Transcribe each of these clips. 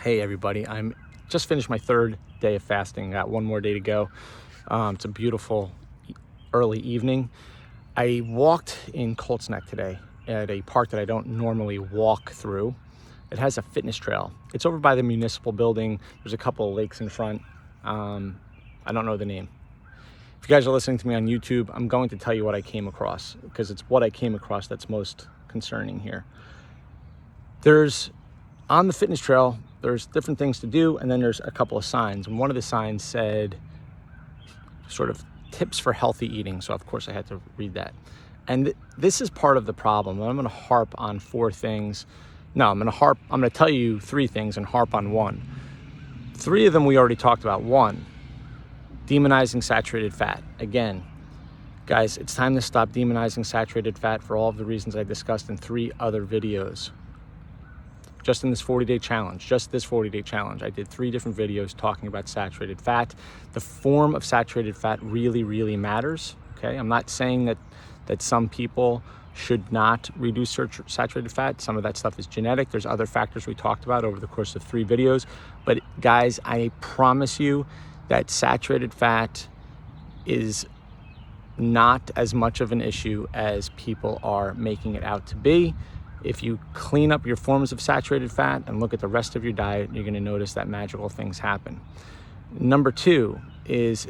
Hey everybody, I'm just finished my third day of fasting. Got one more day to go. It's a beautiful early evening. I walked in Colts Neck today at a park that I don't normally walk through. It has a fitness trail. It's over by the municipal building. There's a couple of lakes in front. I don't know the name. If you guys are listening to me on YouTube, I'm going to tell you what I came across because it's what I came across that's most concerning here. On the fitness trail, there's different things to do, and then there's a couple of signs. And one of the signs said sort of tips for healthy eating. So of course I had to read that. And this is part of the problem. I'm going to harp on four things. No, I'm going to tell you three things and harp on one. Three of them we already talked about. One, demonizing saturated fat. Again, guys, it's time to stop demonizing saturated fat for all of the reasons I discussed in 3 other videos. Just in this 40-day challenge, I did 3 different videos talking about saturated fat. The form of saturated fat really, really matters, okay? I'm not saying that some people should not reduce saturated fat. Some of that stuff is genetic. There's other factors we talked about over the course of 3 videos. But guys, I promise you that saturated fat is not as much of an issue as people are making it out to be. If you clean up your forms of saturated fat and look at the rest of your diet, you're going to notice that magical things happen. Number 2 is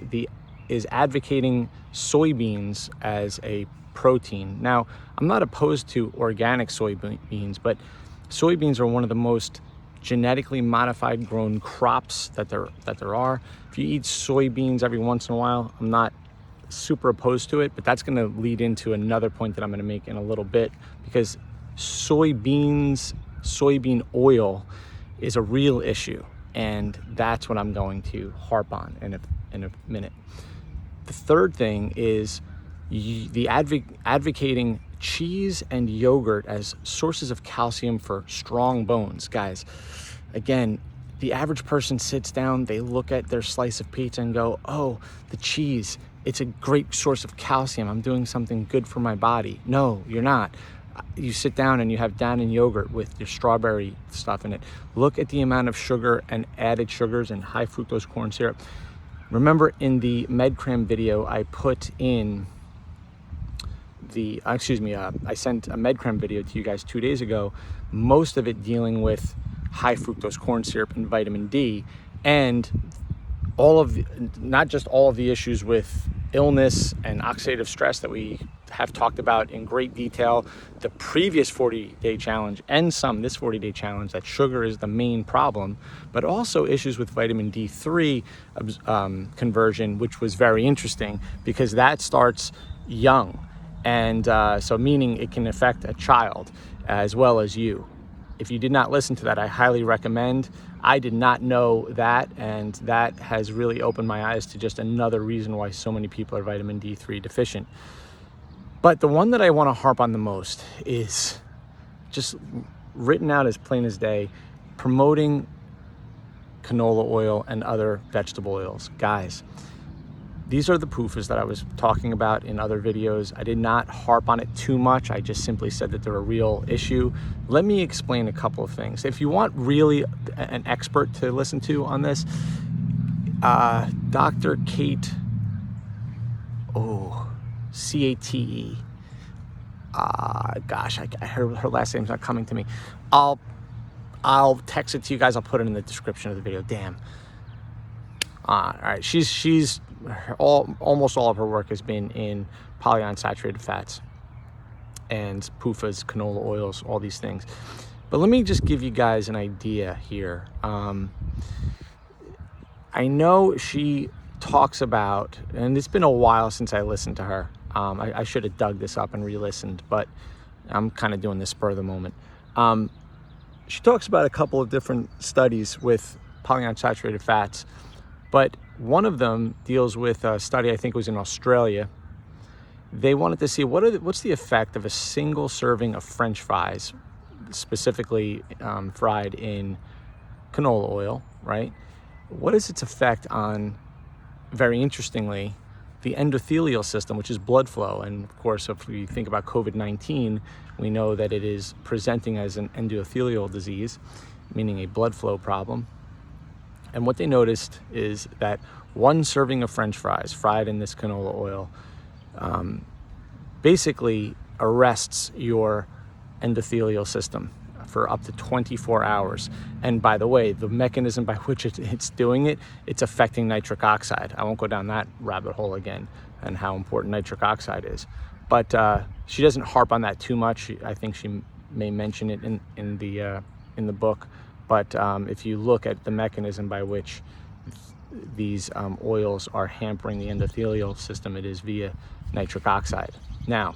advocating soybeans as a protein. Now, I'm not opposed to organic soybeans, but soybeans are one of the most genetically modified grown crops that there are. If you eat soybeans every once in a while, I'm not super opposed to it, but that's going to lead into another point that I'm going to make in a little bit, because soybean oil is a real issue, and that's what I'm going to harp on in a minute. The third thing is advocating cheese and yogurt as sources of calcium for strong bones. Guys, again, the average person sits down, they look at their slice of pizza and go, oh, the cheese, it's a great source of calcium. I'm doing something good for my body. No, you're not. You sit down and you have Dannon yogurt with your strawberry stuff in it. Look at the amount of sugar and added sugars and high fructose corn syrup. Remember in the MedCram video, I put in I sent a MedCram video to you guys 2 days ago, most of it dealing with high fructose corn syrup and vitamin D, and not just all of the issues with illness and oxidative stress that we have talked about in great detail, the previous 40-day challenge and this 40-day challenge, that sugar is the main problem, but also issues with vitamin D3 conversion, which was very interesting because that starts young. And so meaning it can affect a child as well as you. If you did not listen to that, I highly recommend. I did not know that, and that has really opened my eyes to just another reason why so many people are vitamin D3 deficient. But the one that I want to harp on the most is just written out as plain as day, promoting canola oil and other vegetable oils. Guys, these are the PUFAs that I was talking about in other videos. I did not harp on it too much. I just simply said that they're a real issue. Let me explain a couple of things. If you want really an expert to listen to on this, Dr. Cate, C-A-T-E. Her last name's not coming to me. I'll text it to you guys. I'll put it in the description of the video. Damn. All right, almost all of her work has been in polyunsaturated fats and PUFAs, canola oils, all these things. But let me just give you guys an idea here. I know she talks about, and it's been a while since I listened to her. I should have dug this up and re-listened, but I'm kind of doing this spur of the moment. She talks about a couple of different studies with polyunsaturated fats, but one of them deals with a study, I think it was in Australia. They wanted to see what's the effect of a single serving of French fries, specifically fried in canola oil, right? What is its effect on, very interestingly, the endothelial system, which is blood flow. And of course, if we think about COVID-19, we know that it is presenting as an endothelial disease. meaning a blood flow problem. And what they noticed is that one serving of French fries fried in this canola oil basically arrests your endothelial system for up to 24 hours. And by the way, the mechanism by which it's doing it, it's affecting nitric oxide. I won't go down that rabbit hole again and how important nitric oxide is. But she doesn't harp on that too much. I think she may mention it in the book. But if you look at the mechanism by which these oils are hampering the endothelial system, it is via nitric oxide. Now,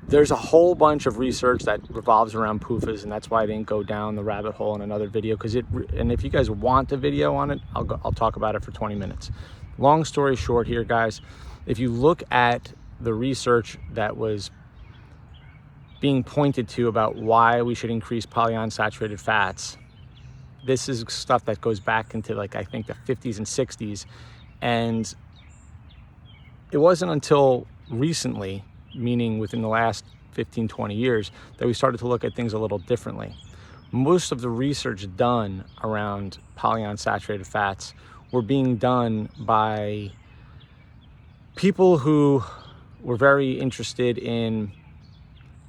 there's a whole bunch of research that revolves around PUFAs, and that's why I didn't go down the rabbit hole in another video, and if you guys want a video on it, I'll talk about it for 20 minutes. Long story short here, guys, if you look at the research that was being pointed to about why we should increase polyunsaturated fats, this is stuff that goes back into, like, I think the 50s and 60s, and it wasn't until recently, meaning within the last 15, 20 years, that we started to look at things a little differently. Most of the research done around polyunsaturated fats were being done by people who were very interested in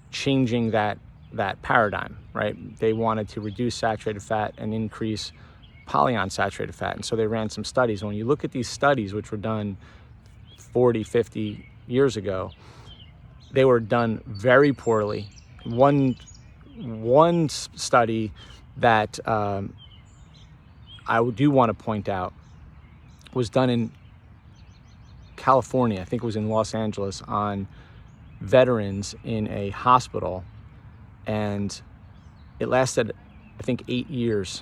changing that paradigm, right? They wanted to reduce saturated fat and increase polyunsaturated fat. And so they ran some studies. And when you look at these studies, which were done 40, 50 years ago, they were done very poorly. One study that I do want to point out was done in California. I think it was in Los Angeles, on veterans in a hospital, and it lasted, I think, 8 years.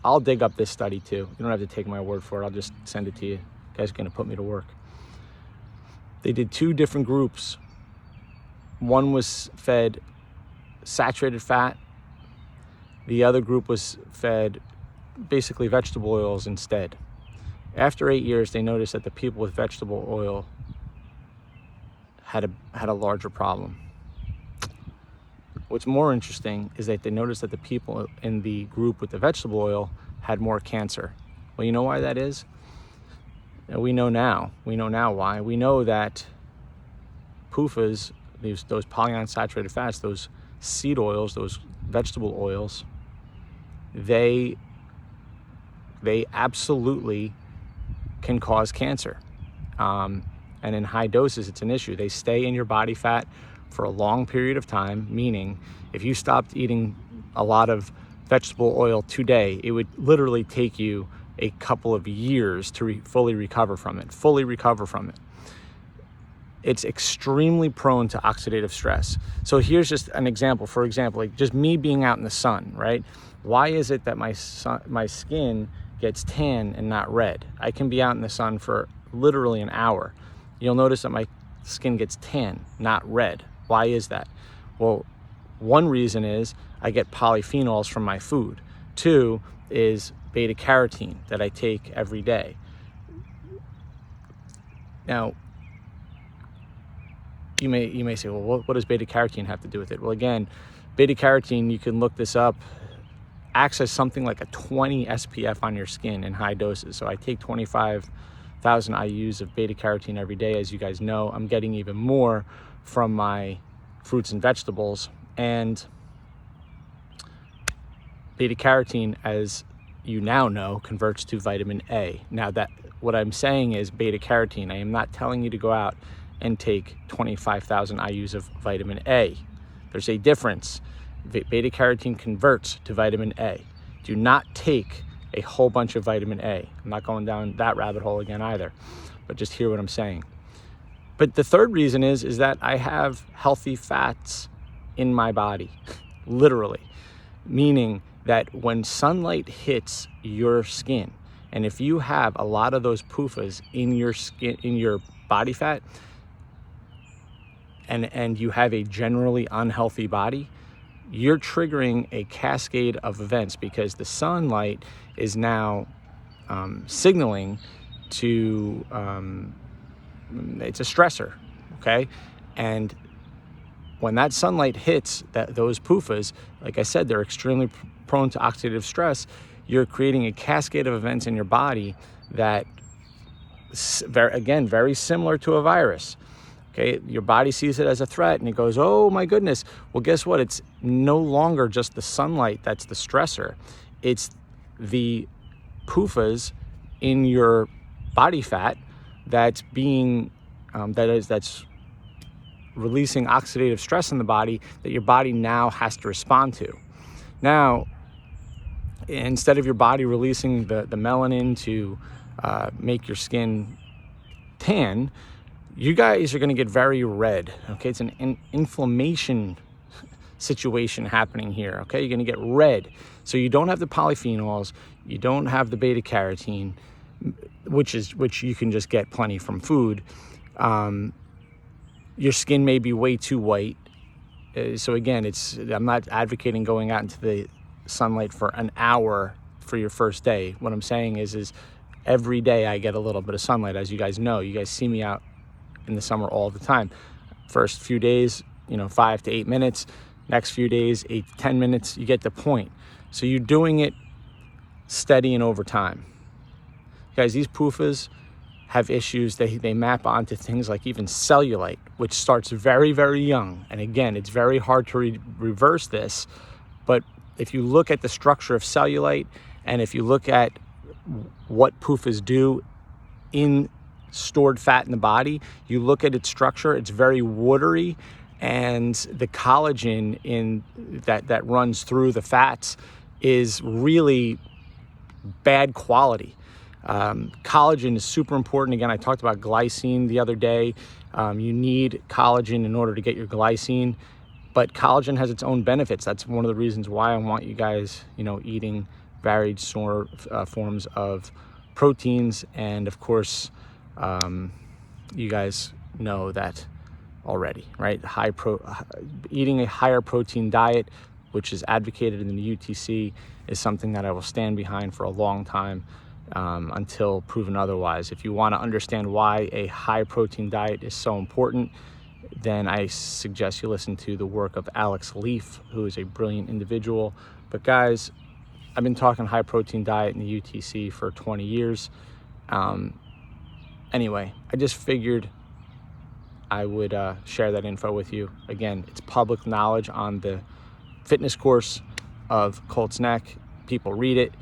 I'll dig up this study too. You don't have to take my word for it. I'll just send it to you. You guys are going to put me to work. They did 2 different groups. One was fed saturated fat. The other group was fed basically vegetable oils instead. After 8 years, they noticed that the people with vegetable oil had a larger problem. What's more interesting is that they noticed that the people in the group with the vegetable oil had more cancer. Well, you know why that is? We know now why. We know that PUFAs, those polyunsaturated fats, those seed oils, those vegetable oils, they absolutely can cause cancer. And in high doses, it's an issue. They stay in your body fat for a long period of time, meaning if you stopped eating a lot of vegetable oil today, it would literally take you a couple of years to fully recover from it. It's extremely prone to oxidative stress. So here's just an example. For example, like just me being out in the sun, right? Why is it that my skin gets tan and not red? I can be out in the sun for literally an hour. You'll notice that my skin gets tan, not red. Why is that? Well, one reason is I get polyphenols from my food. 2 is beta carotene that I take every day. Now, you may say, well, what does beta carotene have to do with it? Well, again, beta carotene, you can look this up, acts as something like a 20 SPF on your skin in high doses. So I take 25,000 IUs of beta carotene every day. As you guys know, I'm getting even more from my fruits and vegetables. And beta carotene, as you now know, converts to vitamin A. Now, that what I'm saying is beta carotene. I am not telling you to go out and take 25,000 IUs of vitamin A. There's a difference. Beta carotene converts to vitamin A. Do not take a whole bunch of vitamin A. I'm not going down that rabbit hole again either, but just hear what I'm saying. But the third reason is that I have healthy fats in my body, literally, meaning that when sunlight hits your skin, and if you have a lot of those PUFAs in your skin, in your body fat, and you have a generally unhealthy body, you're triggering a cascade of events, because the sunlight is now signaling to, it's a stressor, okay? And when that sunlight hits those PUFAs, like I said, they're extremely prone to oxidative stress. You're creating a cascade of events in your body that, again, very similar to a virus. Okay, your body sees it as a threat and it goes, oh my goodness. Well, guess what? It's no longer just the sunlight that's the stressor. It's the PUFAs in your body fat that's being, that's releasing oxidative stress in the body that your body now has to respond to. Now, instead of your body releasing the melanin to make your skin tan, you guys are going to get very red. Okay, it's an inflammation situation happening here. Okay, you're going to get red. So you don't have the polyphenols, you don't have the beta carotene, which you can just get plenty from food. Your skin may be way too white. So again, I'm not advocating going out into the sunlight for an hour for your first day. What I'm saying is every day I get a little bit of sunlight. As you guys know, you guys see me out in the summer all the time. First few days, 5 to 8 minutes. Next few days, 8 to 10 minutes. You get the point. So you're doing it steady and over time. Guys, these PUFAs have issues. They map onto things like even cellulite, which starts very, very young. And again, it's very hard to reverse this. But if you look at the structure of cellulite, and if you look at what PUFAs do in stored fat in the body, you look at its structure, it's very watery, and the collagen in that runs through the fats is really bad quality. Collagen is super important. Again, I talked about glycine the other day. You need collagen in order to get your glycine, but collagen has its own benefits. That's one of the reasons why I want you guys, eating varied forms of proteins. And of course, you guys know that already, right? Eating a higher protein diet, which is advocated in the UTC, is something that I will stand behind for a long time, until proven otherwise. If you want to understand why a high protein diet is so important, then I suggest you listen to the work of Alex Leaf, who is a brilliant individual. But guys, I've been talking high protein diet in the UTC for 20 years. Anyway, I just figured I would share that info with you. Again, it's public knowledge on the fitness course of Colts Neck. People read it,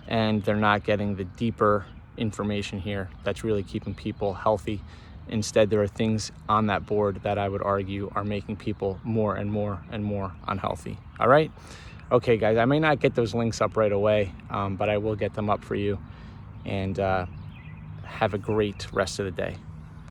and they're not getting the deeper information here that's really keeping people healthy. Instead, there are things on that board that I would argue are making people more and more and more unhealthy. All right? Okay, guys, I may not get those links up right away, but I will get them up for you. And have a great rest of the day.